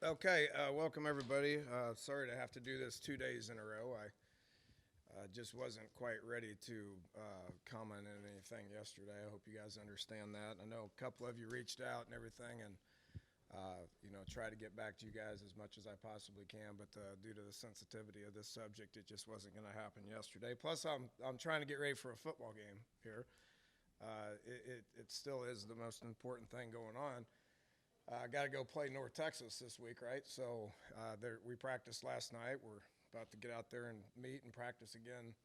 Okay, welcome everybody. Sorry to have to do this 2 days in a row. I just wasn't quite ready to comment on anything yesterday. I hope you guys understand that. I know a couple of you reached out and everything, and try to get back to you guys as much as I possibly can. But due to the sensitivity of this subject, it just wasn't going to happen yesterday. Plus, I'm trying to get ready for a football game here. It still is the most important thing going on. I got to go play North Texas this week, right? So we practiced last night. We're about to get out there and meet and practice again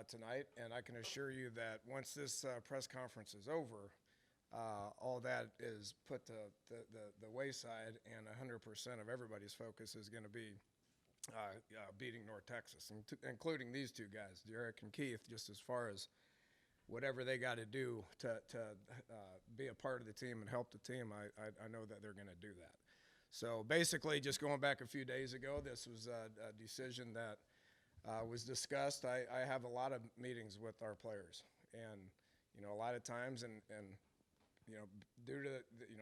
tonight. And I can assure you that once this press conference is over, all that is put to the wayside, and 100% of everybody's focus is going to be beating North Texas, including these two guys, Derek and Keith, just as far as whatever they got to do to be a part of the team and help the team, I know that they're going to do that. So basically, just going back a few days ago, this was a decision that was discussed. I have a lot of meetings with our players, and a lot of times, and due to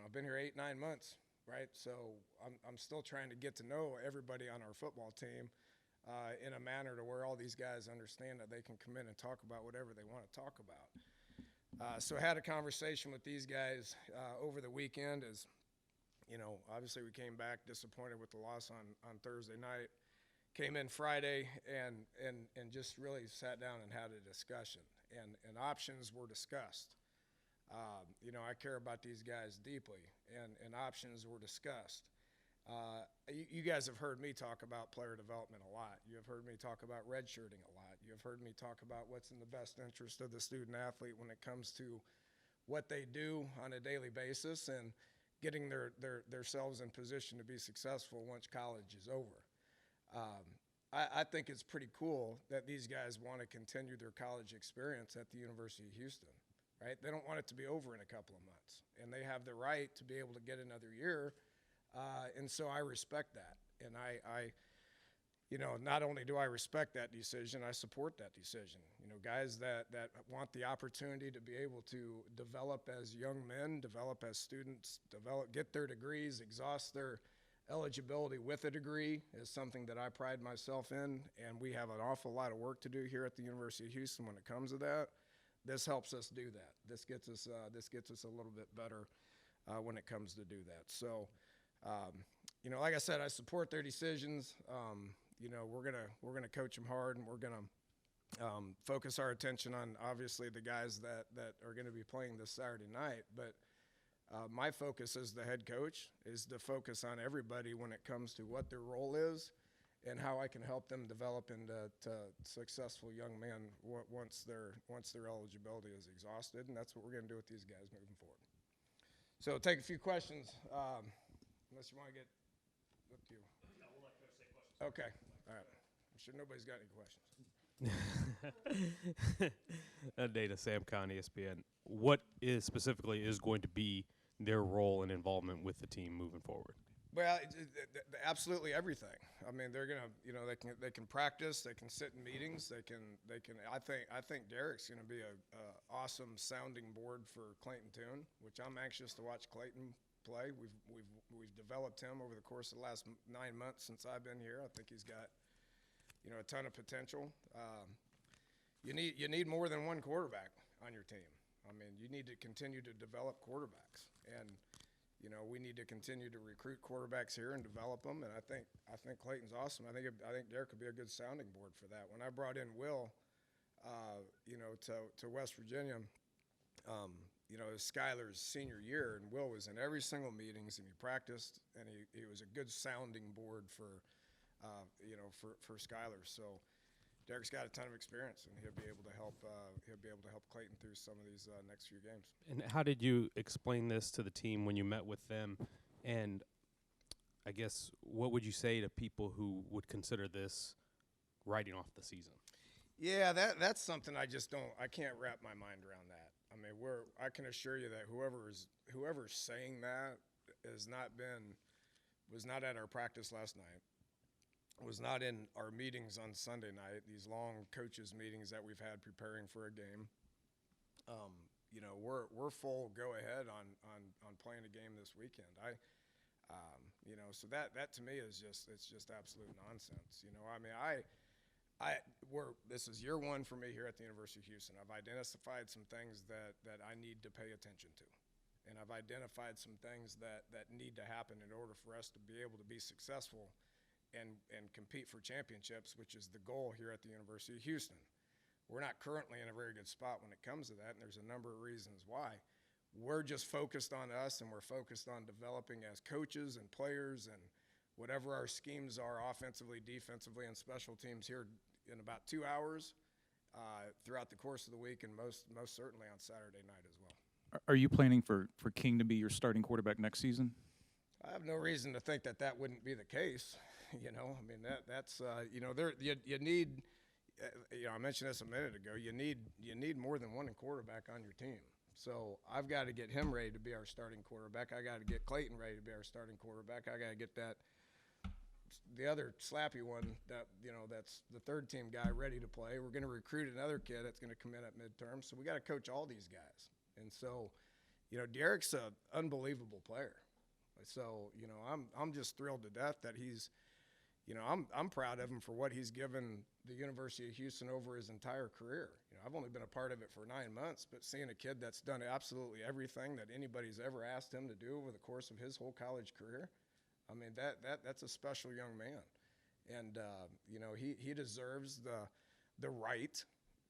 I've been here 8-9 months, right? So I'm still trying to get to know everybody on our football team in a manner to where all these guys understand that they can come in and talk about whatever they want to talk about. So I had a conversation with these guys over the weekend. As obviously we came back disappointed with the loss on Thursday night. Came in Friday and just really sat down and had a discussion, and options were discussed. I care about these guys deeply, and options were discussed. You guys have heard me talk about player development a lot. You have heard me talk about redshirting a lot. You have heard me talk about what's in the best interest of the student athlete when it comes to what they do on a daily basis and getting themselves in position to be successful once college is over. I think it's pretty cool that these guys want to continue their college experience at the University of Houston, right? They don't want it to be over in a couple of months, and they have the right to be able to get another year. And so I respect that. And not only do I respect that decision, I support that decision. Guys that want the opportunity to be able to develop as young men, develop as students, get their degrees, exhaust their eligibility with a degree is something that I pride myself in. And we have an awful lot of work to do here at the University of Houston when it comes to that. This helps us do that. This gets us a little bit better when it comes to do that. So. Like I said, I support their decisions. We're gonna coach them hard, and we're gonna focus our attention on obviously the guys that are going to be playing this Saturday night. But my focus as the head coach is to focus on everybody when it comes to what their role is and how I can help them develop into successful young men once their eligibility is exhausted, and that's what we're going to do with these guys moving forward. So take a few questions. Unless you want to get up to you. No, we'll let Coach say questions. Okay. All right. I'm sure nobody's got any questions. Data, Sam Khan, ESPN. What is specifically is going to be their role and involvement with the team moving forward? Well, absolutely everything. I mean, they're gonna, they can practice, they can sit in meetings, they can. I think Derek's gonna be a awesome sounding board for Clayton Tune, which I'm anxious to watch Clayton play. We've developed him over the course of the last 9 months since I've been here. I think he's got, a ton of potential. You need more than one quarterback on your team. I mean, you need to continue to develop quarterbacks, and we need to continue to recruit quarterbacks here and develop them. And I think Clayton's awesome. I think Derek could be a good sounding board for that. When I brought in Will, to West Virginia. It was Skyler's senior year, and Will was in every single meetings, and he practiced, and he was a good sounding board for Skyler. So Derek's got a ton of experience, and he'll be able to help Clayton through some of these next few games. And how did you explain this to the team when you met with them? And I guess what would you say to people who would consider this writing off the season? Yeah, that's something I can't wrap my mind around that. I mean, I can assure you that whoever's saying that was not at our practice last night, was not in our meetings on Sunday night, these long coaches meetings that we've had preparing for a game. We're full go ahead on playing a game this weekend. So that to me is it's just absolute nonsense. I mean, this is year one for me here at the University of Houston. I've identified some things that I need to pay attention to, and I've identified some things that need to happen in order for us to be able to be successful and compete for championships, which is the goal here at the University of Houston. We're not currently in a very good spot when it comes to that, and there's a number of reasons why. We're just focused on us, and we're focused on developing as coaches and players and whatever our schemes are offensively, defensively, and special teams here in about 2 hours throughout the course of the week, and most certainly on Saturday night as well. Are you planning for King to be your starting quarterback next season? I have no reason to think that wouldn't be the case. I mean, that's you need. I mentioned this a minute ago. You need more than one quarterback on your team. So I've got to get him ready to be our starting quarterback. I got to get Clayton ready to be our starting quarterback. I got to get the other slappy one that's the third team guy ready to play. We're going to recruit another kid that's going to come in at midterm. So we got to coach all these guys. And so, Derek's an unbelievable player. So, I'm just thrilled to death that he's, I'm proud of him for what he's given the University of Houston over his entire career. I've only been a part of it for 9 months, but seeing a kid that's done absolutely everything that anybody's ever asked him to do over the course of his whole college career, I mean, that's a special young man. And, he deserves the right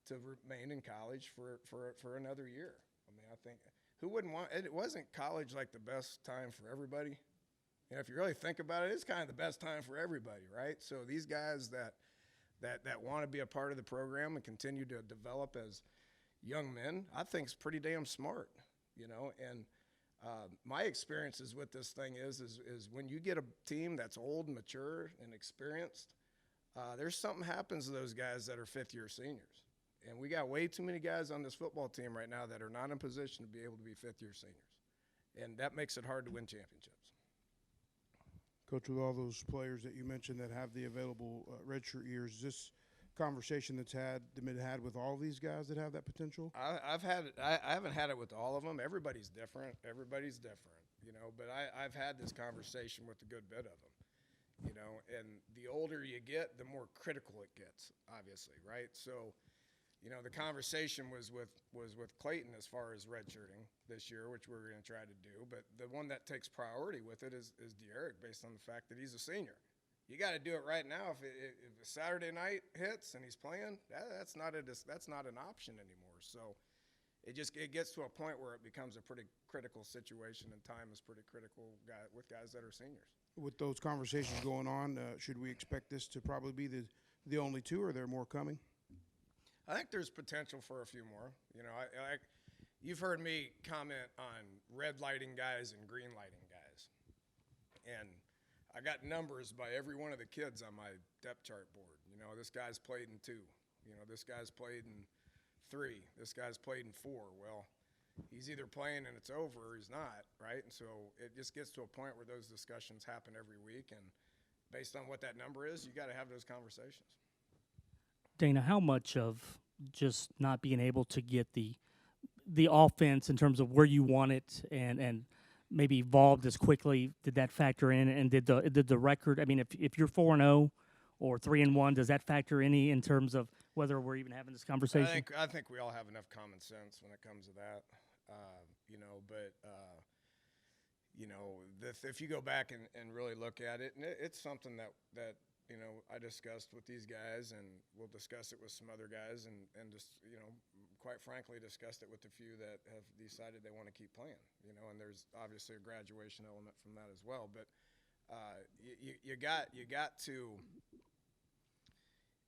to remain in college for another year. I mean, I think who wouldn't want it? It wasn't college like the best time for everybody. If you really think about it, it's kind of the best time for everybody, right? So these guys that want to be a part of the program and continue to develop as young men, I think is pretty damn smart, And my experiences with this thing is when you get a team that's old, mature, and experienced, there's something happens to those guys that are fifth-year seniors. And we got way too many guys on this football team right now that are not in position to be able to be fifth-year seniors. And that makes it hard to win championships. Coach, with all those players that you mentioned that have the available redshirt years, is this conversation that's been had with all these guys that have that potential? I haven't had it with all of them. Everybody's different. But I've had this conversation with a good bit of them, and the older you get, the more critical it gets, obviously, right? So, the conversation was with Clayton as far as redshirting this year, which we're going to try to do. But the one that takes priority with it is Derek, based on the fact that he's a senior. You got to do it right now. If a Saturday night hits and he's playing, that's not an option anymore. So it gets to a point where it becomes a pretty critical situation, and time is pretty critical with guys that are seniors. With those conversations going on, should we expect this to probably be the only two, or are there more coming? I think there's potential for a few more. You've heard me comment on red lighting guys and green lighting guys. And I got numbers by every one of the kids on my depth chart board. This guy's played in 2. This guy's played in 3. This guy's played in 4. Well, he's either playing and it's over or he's not, right? And so it just gets to a point where those discussions happen every week. And based on what that number is, you got to have those conversations. Dana, how much of just not being able to get the offense in terms of where you want it and maybe evolved as quickly, did that factor in? And did the record? I mean, if you're 4-0 or 3-1, does that factor any in terms of whether we're even having this conversation? I think we all have enough common sense when it comes to that, if you go back and really look at it, and it's something that I discussed with these guys, and we'll discuss it with some other guys, and just, quite frankly, discussed it with a few that have decided they want to keep playing, and there's obviously a graduation element from that as well. But you got to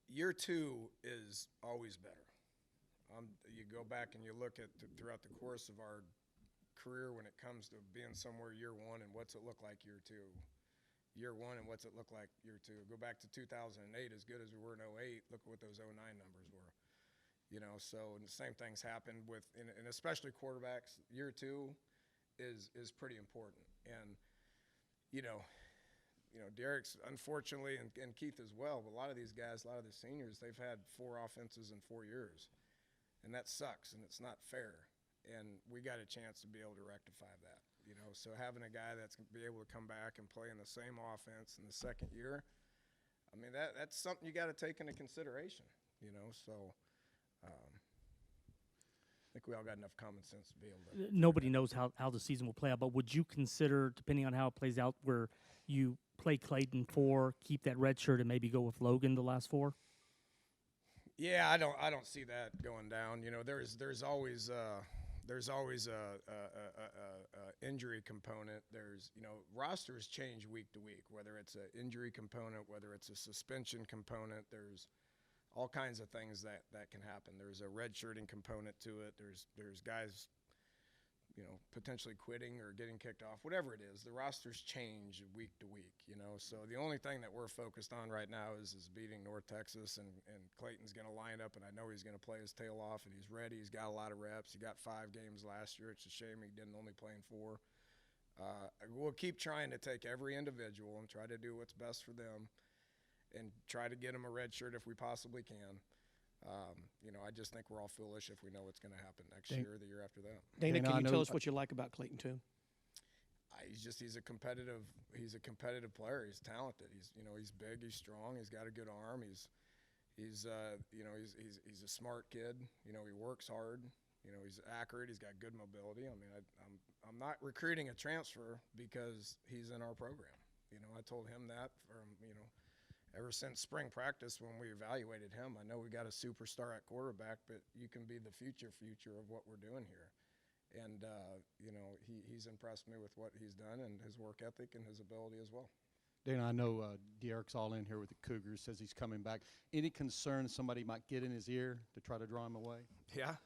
year 2 is always better. You go back and you look at throughout the course of our career when it comes to being somewhere year 1 and what's it look like year 2. Year 1 and what's it look like year 2. Go back to 2008, as good as we were in 08, look at what those 09 numbers were. So and the same things happened with, and especially quarterbacks. Year 2 is pretty important. And, Derek's unfortunately, and Keith as well, but a lot of these guys, a lot of the seniors, they've had 4 offenses in 4 years. And that sucks, and it's not fair. And we got a chance to be able to rectify that. So having a guy that's going to be able to come back and play in the same offense in the second year, I mean, that's something you got to take into consideration, So I think we all got enough common sense to be able to. Nobody knows how the season will play out, but would you consider, depending on how it plays out, where you play Clayton 4, keep that red shirt, and maybe go with Logan the last 4? Yeah, I don't see that going down. There's always a injury component. There's rosters change week to week, whether it's an injury component, whether it's a suspension component. There's all kinds of things that can happen. There's a redshirting component to it. There's guys, potentially quitting or getting kicked off, whatever it is. The rosters change week to week, So the only thing that we're focused on right now is beating North Texas, and Clayton's going to line up, and I know he's going to play his tail off, and he's ready. He's got a lot of reps. He got 5 games last year. It's a shame he didn't only play in 4. We'll keep trying to take every individual and try to do what's best for them and try to get them a red shirt if we possibly can. I just think we're all foolish if we know what's going to happen next year or the year after that. Dana, Dana, I can you tell know- us what you like about Clayton too? He's a competitive player. He's talented. He's big. He's strong. He's got a good arm. He's a smart kid. He works hard. He's accurate. He's got good mobility. I mean, I'm not recruiting a transfer because he's in our program. I told him that from ever since spring practice when we evaluated him. I know we got a superstar at quarterback, but you can be the future of what we're doing here. And, he's impressed me with what he's done and his work ethic and his ability as well. Dana, I know Derek's all in here with the Cougars, says he's coming back. Any concern somebody might get in his ear to try to draw him away? Yeah.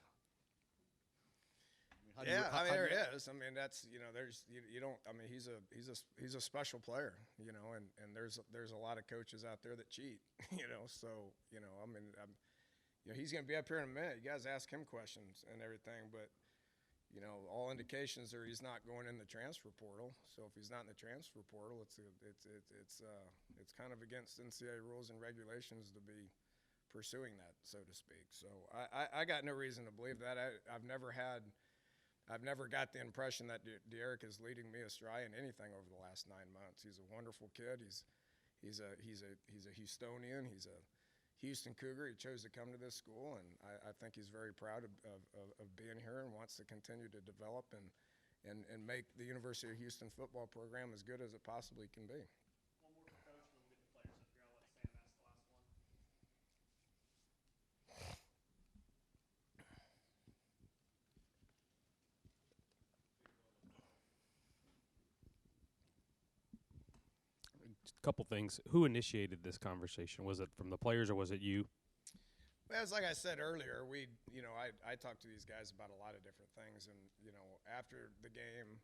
How do you- how- how there do you- it is. I mean, that's there's you don't. I mean, he's a special player, and there's a lot of coaches out there that cheat, So I mean, he's gonna be up here in a minute. You guys ask him questions and everything, but all indications are he's not going in the transfer portal. So if he's not in the transfer portal, it's kind of against NCAA rules and regulations to be pursuing that, so to speak. So I got no reason to believe that. I've never got the impression that Derek is leading me astray in anything over the last 9 months. He's a wonderful kid. He's a Houstonian. He's a Houston Cougar. He chose to come to this school, and I think he's very proud of being here and wants to continue to develop and make the University of Houston football program as good as it possibly can be. One more for Coach, and then we'll get the players up here. I'll let Sam ask the last one. A couple things. Who initiated this conversation? Was it from the players or was it you? Well, like I said earlier, I talked to these guys about a lot of different things, and after the game,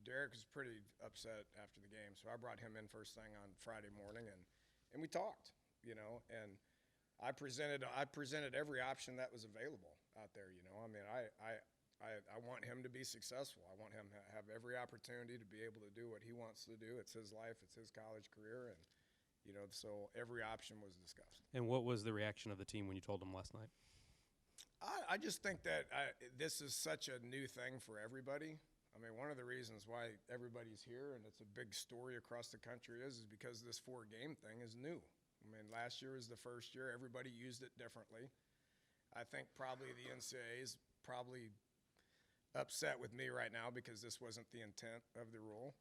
Derek was pretty upset after the game, so I brought him in first thing on Friday morning, and we talked, and I presented every option that was available out there. I mean, I want him to be successful. I want him to have every opportunity to be able to do what he wants to do. It's his life. It's his college career, and so every option was discussed. And what was the reaction of the team when you told them last night? I just think that this is such a new thing for everybody. I mean, one of the reasons why everybody's here and it's a big story across the country is because this 4-game thing is new. I mean, last year was the first year. Everybody used it differently. I think probably the NCAA is probably upset with me right now because this wasn't the intent of the rule.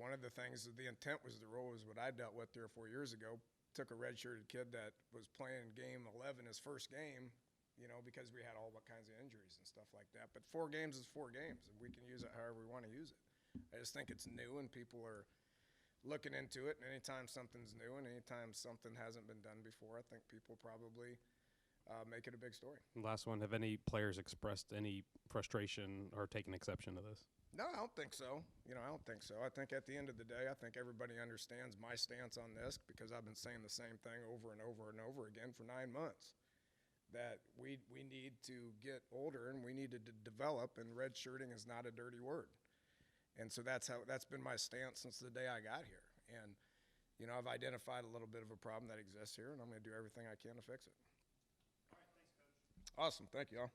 One of the things that the intent was the rule was what I dealt with 3 or 4 years ago. Took a redshirted kid that was playing game 11 his first game, because we had all kinds of injuries and stuff like that. But 4 games is 4 games, and we can use it however we want to use it. I just think it's new, and people are looking into it. And anytime something's new and anytime something hasn't been done before, I think people probably make it a big story. Last one, have any players expressed any frustration or taken exception to this? No, I don't think so. I don't think so. I think at the end of the day, I think everybody understands my stance on this because I've been saying the same thing over and over and over again for 9 months, that we need to get older and we need to develop, and redshirting is not a dirty word. And so that's been my stance since the day I got here. And, I've identified a little bit of a problem that exists here, and I'm going to do everything I can to fix it. All right, thanks, Coach. Awesome. Thank you all.